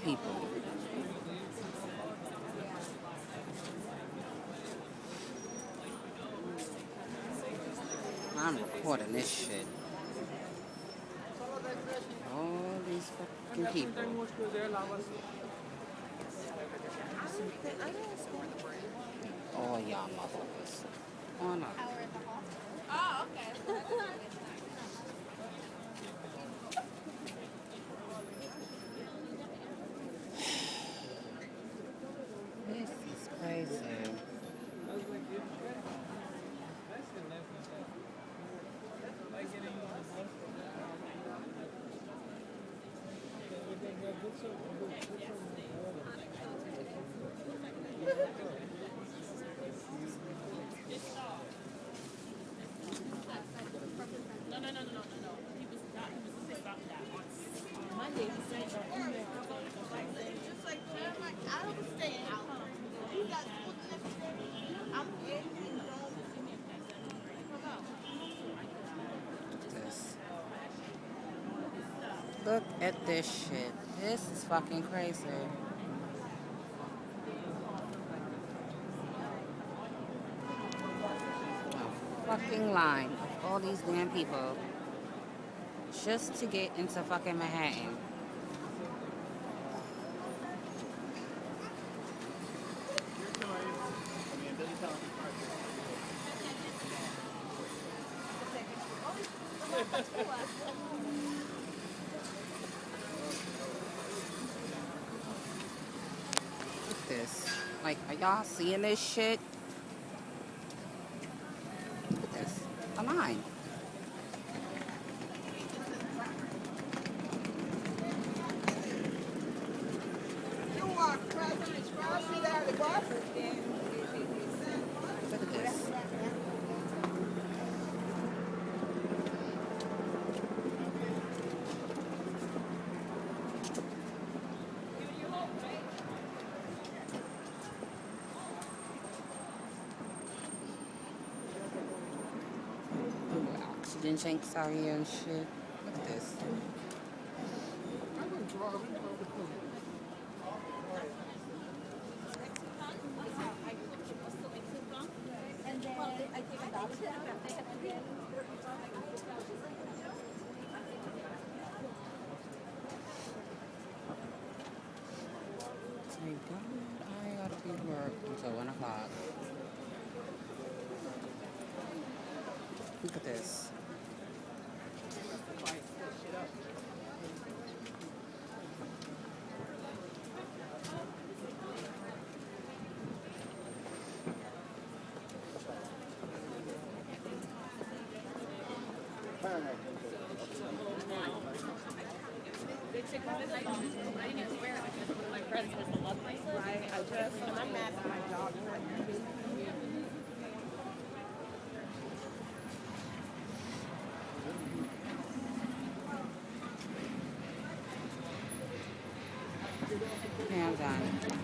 people. I'm recording this shit. All these fucking people. All y'all motherfuckers. On up. Oh, okay. This is crazy. No. He was not. He was just about that on Monday. He sent an email. Just like I'm like I don't stay out. You got school the next day. I'm in This. Look at this shit. This is fucking crazy. A fucking line of all these damn people just to get into fucking Manhattan. Look at this. Like, are y'all seeing this shit? Look at this. A line. You want President Trump to there the bus? Look at this. Ooh, oxygen tanks out here and shit. Look at this. and then I think about it. Thank God I gotta be work until 1 o'clock. Look at this. They took my I didn't even wear it because one of my friends has a love bracelet. Right. I'm mad at my dog. Okay, I'm done.